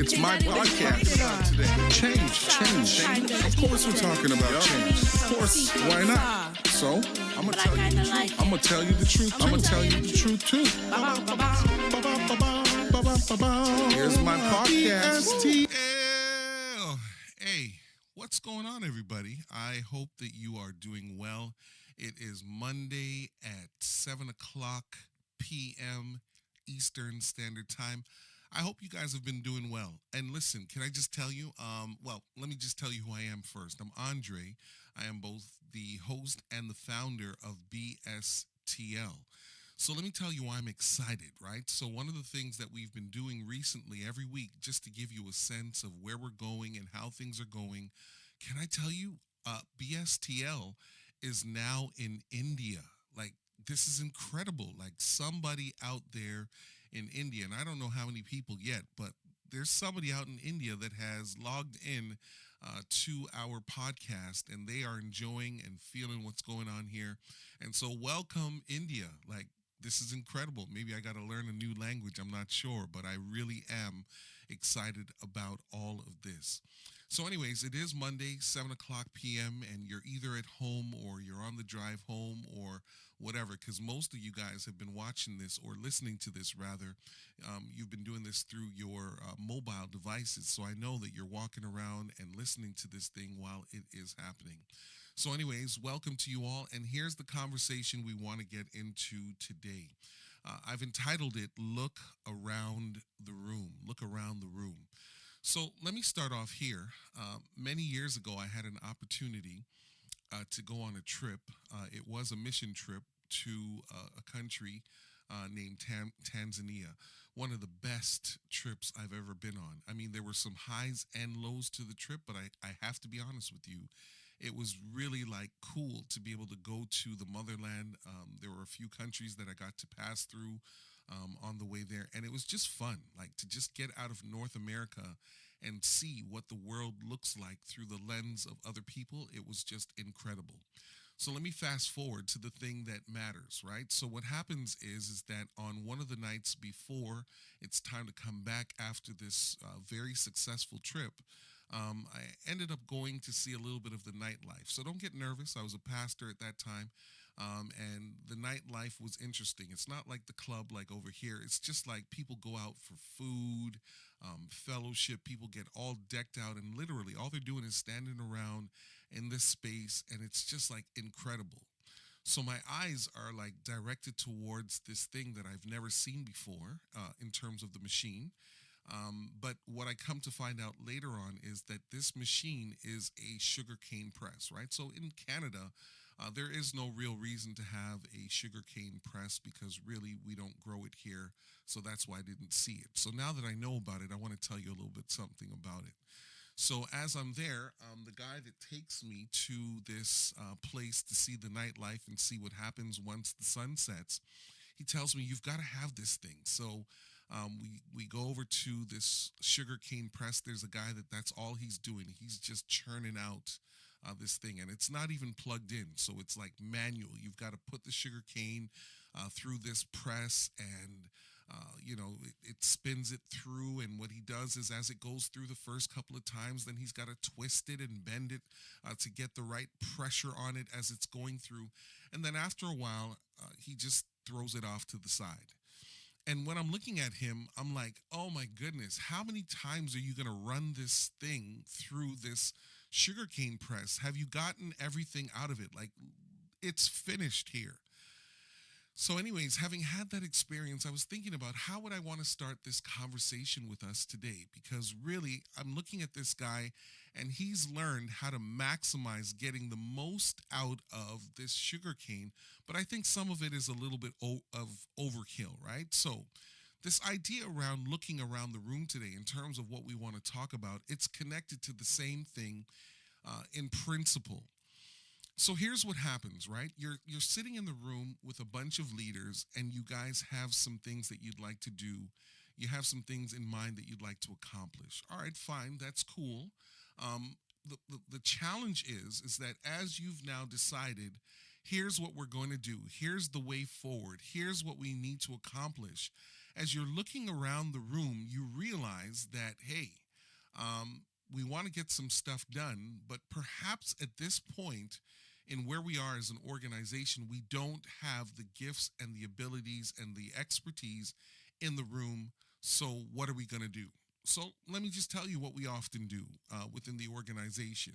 It's my podcast today. Change. Of course we're talking about change. Of course, why not? So, I'm gonna tell you the truth. I'm gonna tell you the truth. I'm gonna tell you the truth too. Here's my podcast. Hey, what's going on, everybody? I hope that you are doing well. It is Monday at 7 o'clock p.m. Eastern Standard Time. I hope you guys have been doing well. And listen, can I just tell you, let me just tell you who I am first. I'm Andre. I am both the host and the founder of BSTL. So let me tell you why I'm excited, right? So one of the things that we've been doing recently every week, just to give you a sense of where we're going and how things are going, can I tell you, BSTL is now in India. Like, this is incredible. Like, somebody out there in India, and I don't know how many people yet, but there's somebody out in India that has logged in to our podcast, and they are enjoying and feeling what's going on here. And so welcome, India. Like, this is incredible. Maybe I got to learn a new language. I'm not sure, but I really am excited about all of this. So anyways, it is Monday, 7 o'clock p.m., and you're either at home or you're on the drive home or whatever, because most of you guys have been watching this or listening to this, rather. You've been doing this through your mobile devices, so I know that you're walking around and listening to this thing while it is happening. So anyways, welcome to you all, and here's the conversation we want to get into today. I've entitled it, Look Around the Room. Look Around the Room. So let me start off here. Many years ago, I had an opportunity to go on a trip. It was a mission trip to a country named Tanzania. One of the best trips I've ever been on. I mean, there were some highs and lows to the trip, but I have to be honest with you. It was really like cool to be able to go to the motherland. There were a few countries that I got to pass through on the way there. And it was just fun, like to just get out of North America and see what the world looks like through the lens of other people. It was just incredible. So let me fast forward to the thing that matters, right? So what happens is that on one of the nights before it's time to come back after this very successful trip, I ended up going to see a little bit of the nightlife. So don't get nervous. I was a pastor at that time, and the nightlife was interesting. It's not like the club like over here. It's just like people go out for food, fellowship. People get all decked out, and literally all they're doing is standing around in this space, and it's just like incredible. So my eyes are like directed towards this thing that I've never seen before in terms of the machine. But what I come to find out later on is that this machine is a sugarcane press, right? So in Canada, there is no real reason to have a sugarcane press because really we don't grow it here. So that's why I didn't see it. So now that I know about it, I want to tell you a little bit something about it. So as I'm there, the guy that takes me to this place to see the nightlife and see what happens once the sun sets, he tells me, you've got to have this thing. So we go over to this sugarcane press. There's a guy that's all he's doing. He's just churning out this thing, and it's not even plugged in. So it's like manual. You've got to put the sugarcane through this press, and it spins it through. And what he does is, as it goes through the first couple of times, then he's got to twist it and bend it to get the right pressure on it as it's going through. And then after a while, he just throws it off to the side. And when I'm looking at him, I'm like, oh my goodness, how many times are you going to run this thing through this sugarcane press? Have you gotten everything out of it? Like, it's finished here. So anyways, having had that experience, I was thinking about how would I want to start this conversation with us today? Because really, I'm looking at this guy, and he's learned how to maximize getting the most out of this sugarcane. But I think some of it is a little bit of overkill, right? So this idea around looking around the room today in terms of what we want to talk about, it's connected to the same thing in principle. So here's what happens, right? You're sitting in the room with a bunch of leaders, and you guys have some things that you'd like to do. You have some things in mind that you'd like to accomplish. All right, fine, that's cool. The challenge is that as you've now decided, here's what we're going to do. Here's the way forward. Here's what we need to accomplish. as you're looking around the room, you realize that, hey, we want to get some stuff done, but perhaps at this point in where we are as an organization, we don't have the gifts and the abilities and the expertise in the room. So, what are we going to do? So, let me just tell you what we often do within the organization.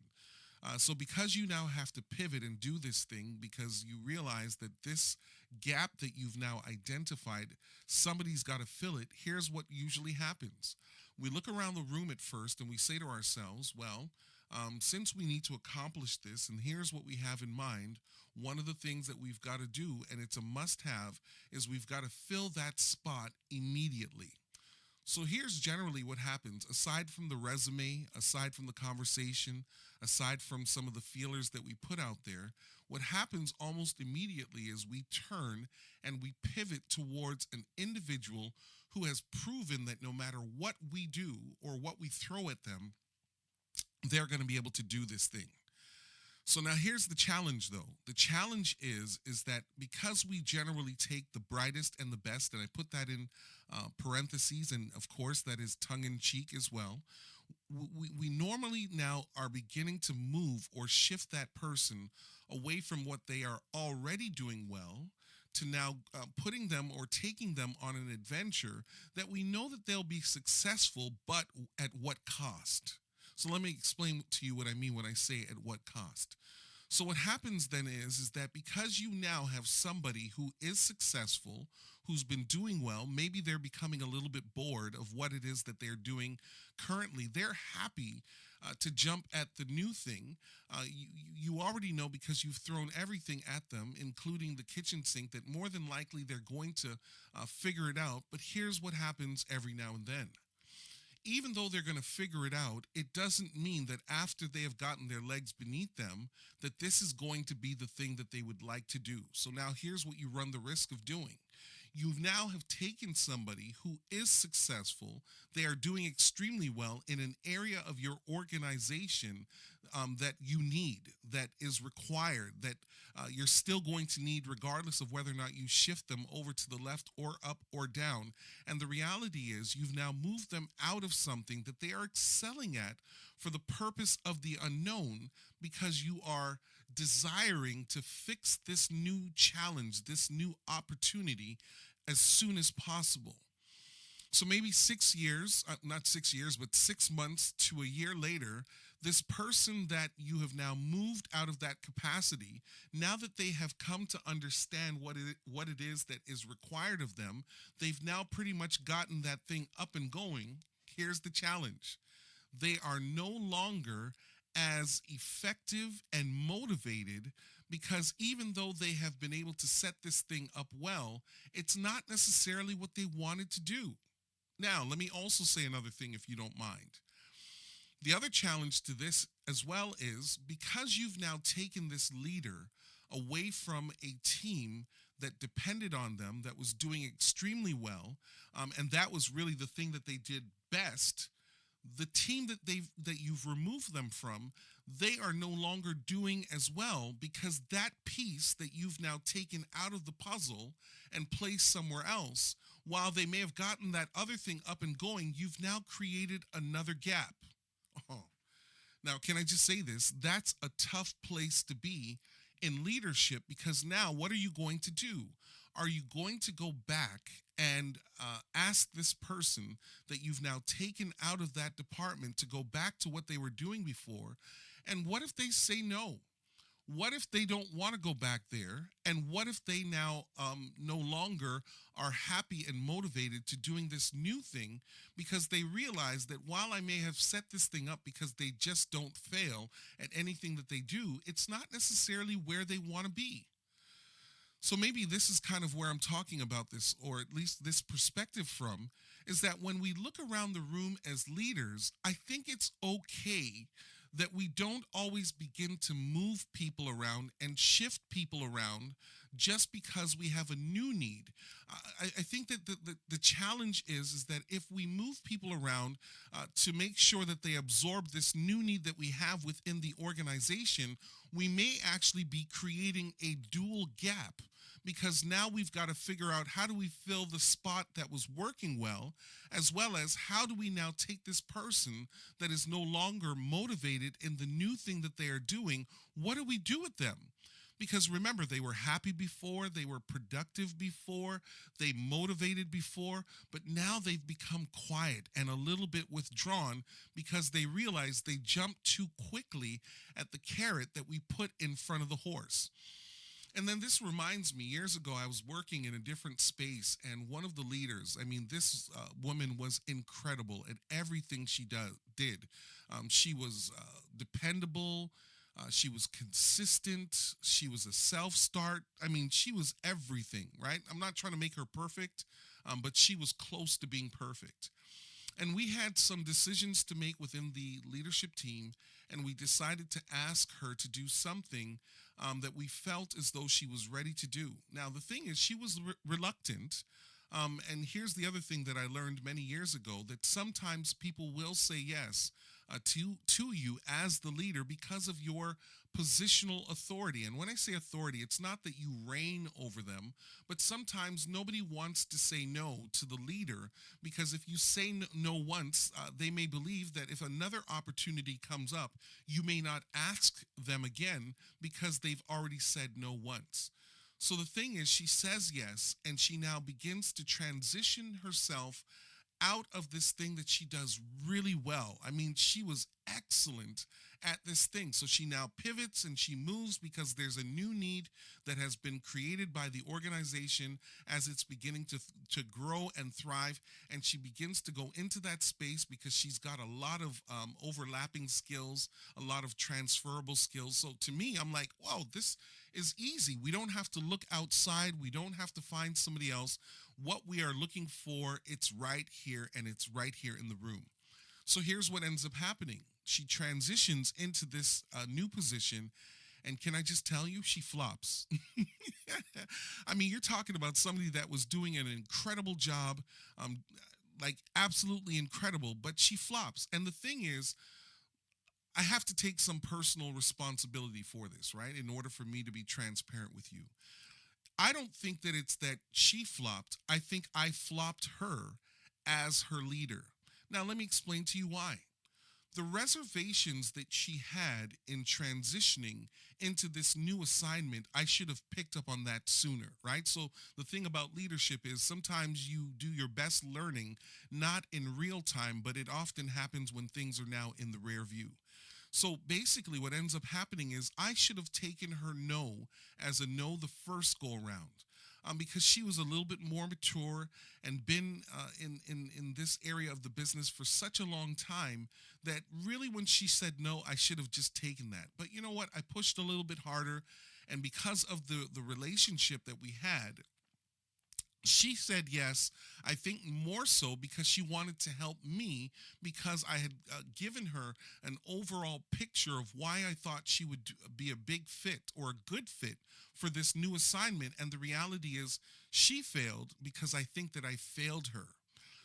So, because you now have to pivot and do this thing because you realize that this gap that you've now identified, somebody's got to fill it, here's what usually happens. We look around the room at first and we say to ourselves, well, since we need to accomplish this, and here's what we have in mind, one of the things that we've got to do, and it's a must have, is we've got to fill that spot immediately. So here's generally what happens. Aside from the resume, aside from the conversation, aside from some of the feelers that we put out there, what happens almost immediately is we turn and we pivot towards an individual who has proven that no matter what we do or what we throw at them, they're going to be able to do this thing. So now here's the challenge, though. The challenge is that because we generally take the brightest and the best, and I put that in parentheses, and of course that is tongue-in-cheek as well, we normally now are beginning to move or shift that person away from what they are already doing well to now putting them or taking them on an adventure that we know that they'll be successful, but at what cost? So let me explain to you what I mean when I say at what cost. So what happens then is that because you now have somebody who is successful, who's been doing well, maybe they're becoming a little bit bored of what it is that they're doing currently. They're happy to jump at the new thing. You already know because you've thrown everything at them, including the kitchen sink, that more than likely they're going to figure it out. But here's what happens every now and then. Even though they're going to figure it out, it doesn't mean that after they have gotten their legs beneath them, that this is going to be the thing that they would like to do. So now here's what you run the risk of doing. You now have taken somebody who is successful. They are doing extremely well in an area of your organization that you need, that is required, that you're still going to need regardless of whether or not you shift them over to the left or up or down. And the reality is you've now moved them out of something that they are excelling at for the purpose of the unknown, because you are desiring to fix this new challenge, this new opportunity as soon as possible. So maybe 6 years, not 6 years, but 6 months to a year later, this person that you have now moved out of that capacity, now that they have come to understand what it is that is required of them, they've now pretty much gotten that thing up and going. Here's the challenge. They are no longer as effective and motivated, because even though they have been able to set this thing up well, it's not necessarily what they wanted to do. Now, let me also say another thing, if you don't mind. The other challenge to this as well is because you've now taken this leader away from a team that depended on them, that was doing extremely well, and that was really the thing that they did best. The team that you've removed them from, they are no longer doing as well, because that piece that you've now taken out of the puzzle and placed somewhere else, while they may have gotten that other thing up and going, you've now created another gap. Oh. Now, can I just say this? That's a tough place to be in leadership, because now what are you going to do? Are you going to go back and ask this person that you've now taken out of that department to go back to what they were doing before? And what if they say no? What if they don't want to go back there? And what if they now no longer are happy and motivated to doing this new thing, because they realize that while I may have set this thing up because they just don't fail at anything that they do, it's not necessarily where they want to be. So maybe this is kind of where I'm talking about this, or at least this perspective from, is that when we look around the room as leaders, I think it's okay that we don't always begin to move people around and shift people around just because we have a new need. I think that the challenge is that if we move people around to make sure that they absorb this new need that we have within the organization, we may actually be creating a dual gap, because now we've got to figure out how do we fill the spot that was working well as how do we now take this person that is no longer motivated in the new thing that they are doing? What do we do with them? Because remember, they were happy before, they were productive before, they motivated before, but now they've become quiet and a little bit withdrawn because they realize they jumped too quickly at the carrot that we put in front of the horse. And then this reminds me, years ago, I was working in a different space, and one of the leaders, I mean, this woman was incredible at everything she did. She was dependable. She was consistent. She was a self-start. I mean, she was everything, right? I'm not trying to make her perfect, but she was close to being perfect. And we had some decisions to make within the leadership team, and we decided to ask her to do something that we felt as though she was ready to do. Now, the thing is, she was reluctant. And here's the other thing that I learned many years ago, that sometimes people will say yes to you as the leader because of your positional authority. And when I say authority, it's not that you reign over them, but sometimes nobody wants to say no to the leader, because if you say no once, they may believe that if another opportunity comes up, you may not ask them again because they've already said no once. So the thing is, she says yes, and she now begins to transition herself out of this thing that she does really well. I mean, she was excellent at this thing. So she now pivots and she moves because there's a new need that has been created by the organization as it's beginning to grow and thrive. And she begins to go into that space because she's got a lot of overlapping skills, a lot of transferable skills. So to me, I'm like, wow, this is easy. We don't have to look outside. We don't have to find somebody else. What we are looking for, it's right here, and it's right here in the room. So here's what ends up happening. She transitions into this new position, and can I just tell you, she flops. I mean, you're talking about somebody that was doing an incredible job, like absolutely incredible, but she flops. And the thing is, I have to take some personal responsibility for this, right? In order for me to be transparent with you. I don't think that it's that she flopped. I think I flopped her as her leader. Now, let me explain to you why. The reservations that she had in transitioning into this new assignment, I should have picked up on that sooner, right? So the thing about leadership is sometimes you do your best learning, not in real time, but it often happens when things are now in the rear view. So basically what ends up happening is I should have taken her no as a no the first go around. Because she was a little bit more mature and been in this area of the business for such a long time that really when she said no, I should have just taken that. But you know what? I pushed a little bit harder, and because of the relationship that we had, she said yes, I think more so because she wanted to help me, because I had given her an overall picture of why I thought she would be a big fit or a good fit for this new assignment. And the reality is she failed because I think that I failed her.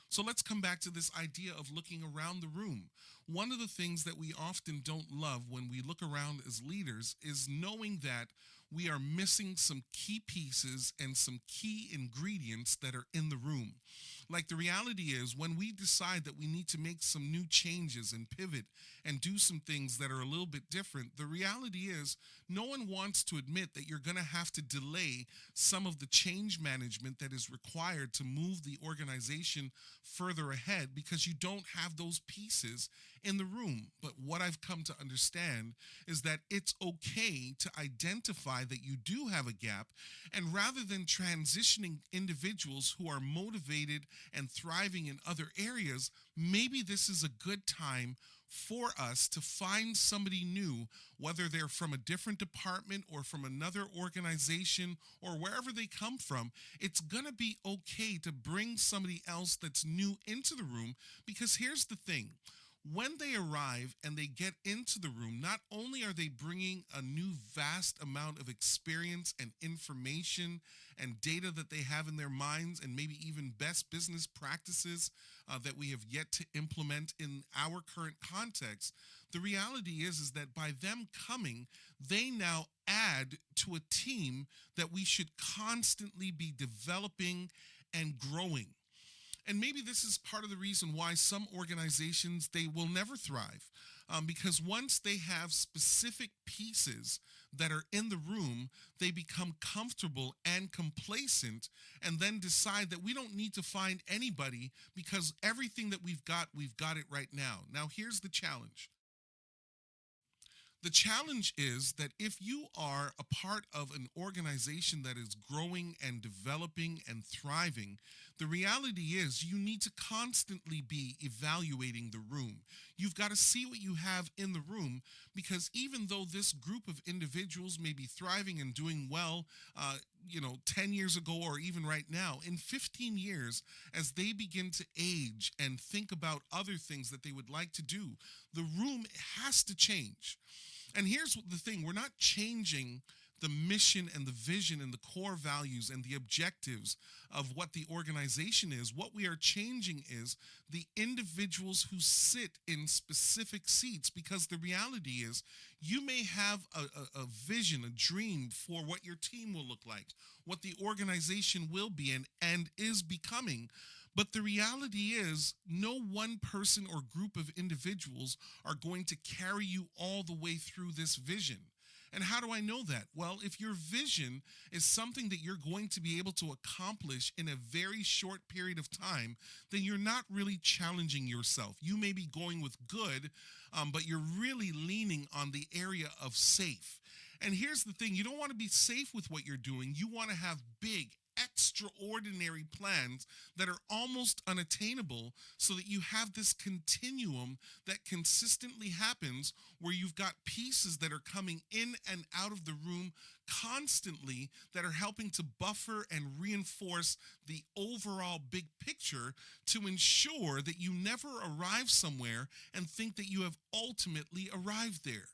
So let's come back to this idea of looking around the room. One of the things that we often don't love when we look around as leaders is knowing that we are missing some key pieces and some key ingredients that are in the room. Like, the reality is, when we decide that we need to make some new changes and pivot and do some things that are a little bit different, the reality is no one wants to admit that you're going to have to delay some of the change management that is required to move the organization further ahead because you don't have those pieces in the room. But what I've come to understand is that it's okay to identify that you do have a gap, and rather than transitioning individuals who are motivated and thriving in other areas, maybe this is a good time for us to find somebody new, whether they're from a different department or from another organization or wherever they come from. It's going to be okay to bring somebody else that's new into the room, because here's the thing. when they arrive and they get into the room, not only are they bringing a new vast amount of experience and information and data that they have in their minds, and maybe even best business practices that we have yet to implement in our current context, the reality is that by them coming, they now add to a team that we should constantly be developing and growing. And maybe this is part of the reason why some organizations, they will never thrive, because once they have specific pieces that are in the room, they become comfortable and complacent, and then decide that we don't need to find anybody because everything that we've got it right now. Now, here's the challenge. The challenge is that if you are a part of an organization that is growing and developing and thriving, the reality is you need to constantly be evaluating the room. You've got to see what you have in the room, because even though this group of individuals may be thriving and doing well, 10 years ago or even right now, in 15 years, as they begin to age and think about other things that they would like to do, the room has to change. And here's the thing, we're not changing the mission and the vision and the core values and the objectives of what the organization is. What we are changing is the individuals who sit in specific seats, because the reality is you may have a vision, a dream for what your team will look like, what the organization will be and is becoming. But the reality is, no one person or group of individuals are going to carry you all the way through this vision. And how do I know that? Well, if your vision is something that you're going to be able to accomplish in a very short period of time, then you're not really challenging yourself. You may be going with good, but you're really leaning on the area of safe. And here's the thing, you don't want to be safe with what you're doing. You want to have big, extraordinary plans that are almost unattainable, so that you have this continuum that consistently happens, where you've got pieces that are coming in and out of the room constantly that are helping to buffer and reinforce the overall big picture, to ensure that you never arrive somewhere and think that you have ultimately arrived there.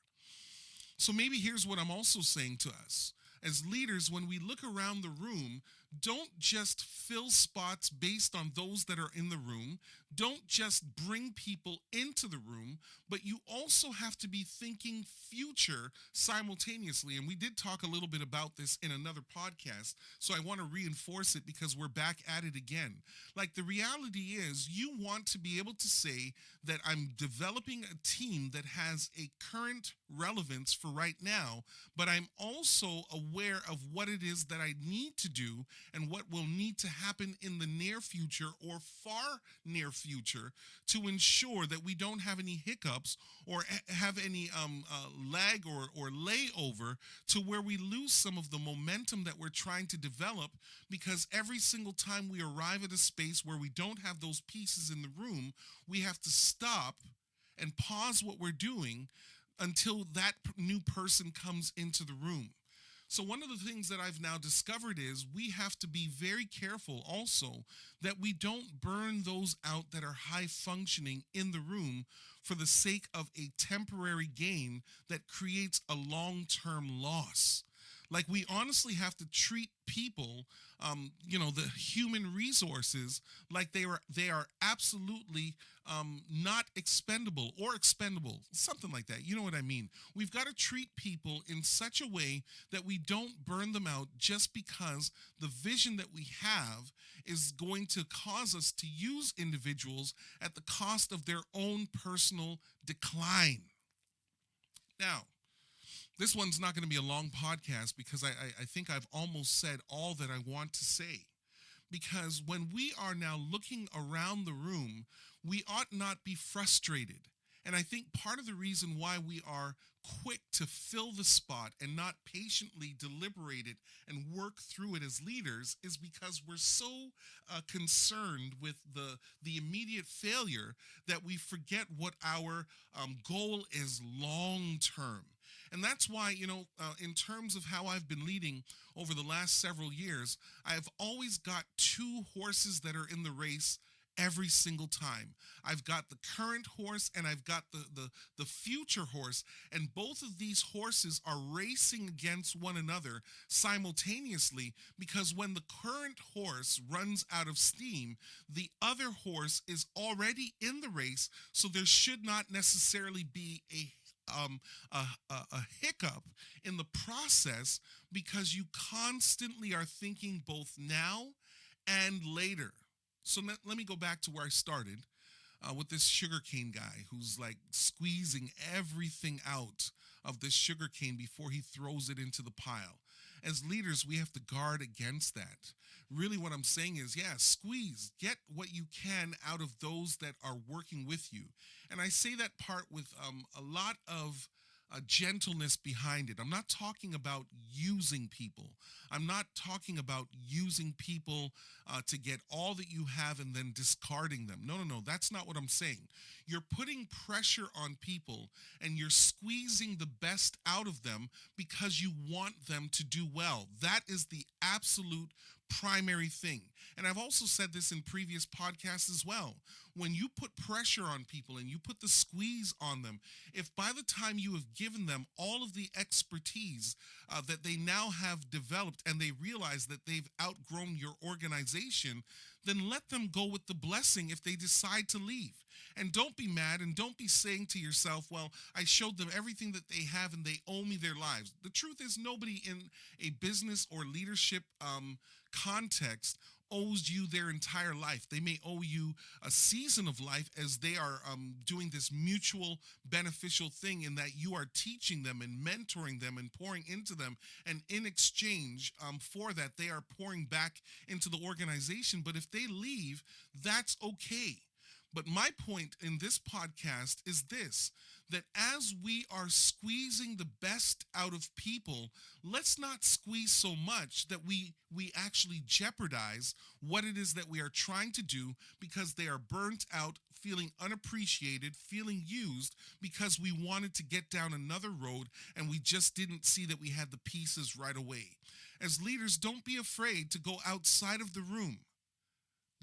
So maybe here's what I'm also saying to us. As leaders, when we look around the room, don't just fill spots based on those that are in the room. Don't just bring people into the room, but you also have to be thinking future simultaneously. And we did talk a little bit about this in another podcast, so I want to reinforce it because we're back at it again. Like, the reality is, you want to be able to say that I'm developing a team that has a current relevance for right now, but I'm also aware of what it is that I need to do and what will need to happen in the near future or far near future, to ensure that we don't have any hiccups or have any lag or layover, to where we lose some of the momentum that we're trying to develop, because every single time we arrive at a space where we don't have those pieces in the room, we have to stop and pause what we're doing until that new person comes into the room. So one of the things that I've now discovered is we have to be very careful also that we don't burn those out that are high functioning in the room for the sake of a temporary gain that creates a long-term loss. Like, we honestly have to treat people, the human resources, like they are absolutely not expendable or expendable, something like that. You know what I mean? We've got to treat people in such a way that we don't burn them out just because the vision that we have is going to cause us to use individuals at the cost of their own personal decline. Now, this one's not going to be a long podcast, because I think I've almost said all that I want to say. Because when we are now looking around the room, we ought not be frustrated. And I think part of the reason why we are quick to fill the spot and not patiently deliberate it and work through it as leaders is because we're so concerned with the immediate failure that we forget what our goal is long term. And that's why, in terms of how I've been leading over the last several years, I've always got two horses that are in the race every single time. I've got the current horse and I've got the future horse, and both of these horses are racing against one another simultaneously, because when the current horse runs out of steam, the other horse is already in the race, so there should not necessarily be um, a hiccup in the process, because you constantly are thinking both now and later. So let me go back to where I started with this sugarcane guy who's like squeezing everything out of this sugarcane before he throws it into the pile. As leaders, we have to guard against that. Really, what I'm saying is, yeah, squeeze, get what you can out of those that are working with you. And I say that part with a lot of gentleness behind it. I'm not talking about using people. I'm not talking about using people to get all that you have and then discarding them. No, that's not what I'm saying. You're putting pressure on people and you're squeezing the best out of them because you want them to do well. That is the absolute primary thing. And I've also said this in previous podcasts as well. When you put pressure on people and you put the squeeze on them, if by the time you have given them all of the expertise that they now have developed and they realize that they've outgrown your organization, then let them go with the blessing if they decide to leave. And don't be mad and don't be saying to yourself, well, I showed them everything that they have and they owe me their lives. The truth is, nobody in a business or leadership context owes you their entire life. They may owe you a season of life as they are doing this mutual beneficial thing, in that you are teaching them and mentoring them and pouring into them. And in exchange for that, they are pouring back into the organization. But if they leave, that's okay. But my point in this podcast is this, that as we are squeezing the best out of people, let's not squeeze so much that we actually jeopardize what it is that we are trying to do, because they are burnt out, feeling unappreciated, feeling used, because we wanted to get down another road and we just didn't see that we had the pieces right away. As leaders, don't be afraid to go outside of the room.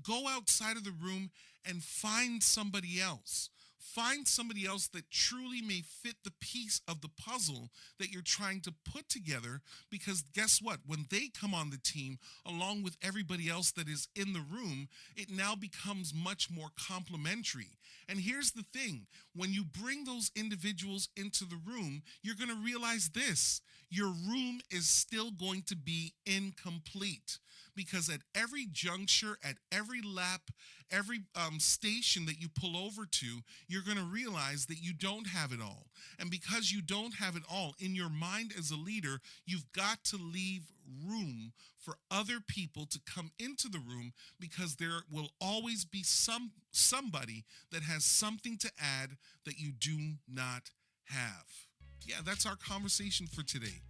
Go outside of the room and find somebody else. Find somebody else that truly may fit the piece of the puzzle that you're trying to put together, because guess what? When they come on the team, along with everybody else that is in the room, it now becomes much more complementary. And here's the thing. When you bring those individuals into the room, you're going to realize this. Your room is still going to be incomplete, because at every juncture, at every lap, every station that you pull over to, you're going to realize that you don't have it all. And because you don't have it all, in your mind as a leader, you've got to leave room for other people to come into the room, because there will always be somebody that has something to add that you do not have. Yeah, that's our conversation for today.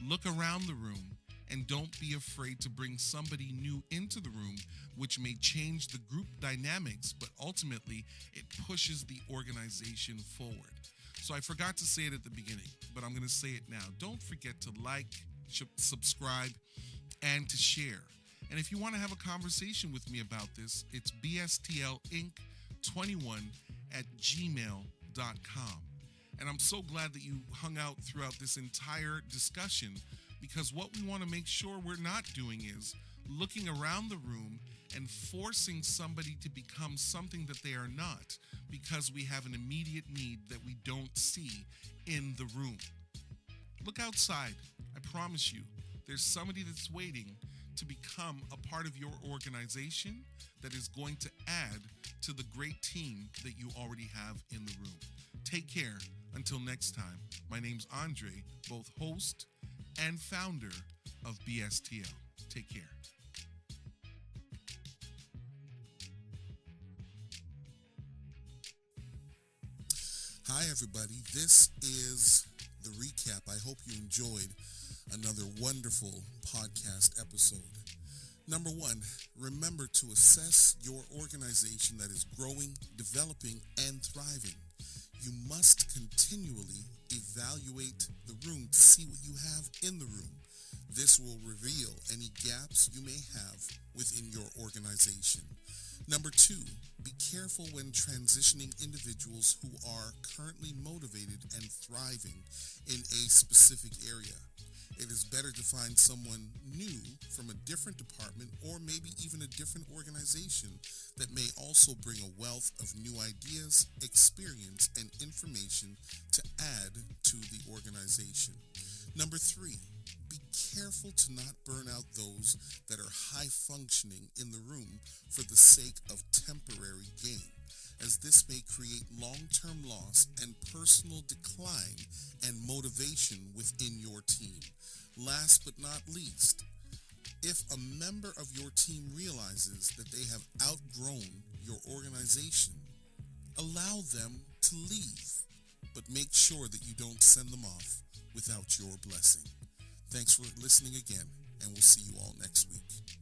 Look around the room and don't be afraid to bring somebody new into the room, which may change the group dynamics, but ultimately it pushes the organization forward. So I forgot to say it at the beginning, but I'm going to say it now. Don't forget to like, subscribe, and to share. And if you want to have a conversation with me about this, it's bstlinc21@gmail.com. And I'm so glad that you hung out throughout this entire discussion, because what we want to make sure we're not doing is looking around the room and forcing somebody to become something that they are not, because we have an immediate need that we don't see in the room. Look outside. I promise you, there's somebody that's waiting to become a part of your organization that is going to add to the great team that you already have in the room. Take care. Until next time, my name's Andre, both host and founder of BSTL. Take care. Hi, everybody. This is the recap. I hope you enjoyed another wonderful podcast episode. Number one, remember to assess your organization that is growing, developing, and thriving. You must continually evaluate the room to see what you have in the room. This will reveal any gaps you may have within your organization. Number two, be careful when transitioning individuals who are currently motivated and thriving in a specific area. It is better to find someone new from a different department or maybe even a different organization that may also bring a wealth of new ideas, experience, and information to add to the organization. Number three, be careful to not burn out those that are high functioning in the room for the sake of temporary gain, as this may create long-term loss and personal decline and motivation within your team. Last but not least, if a member of your team realizes that they have outgrown your organization, allow them to leave, but make sure that you don't send them off without your blessing. Thanks for listening again, and we'll see you all next week.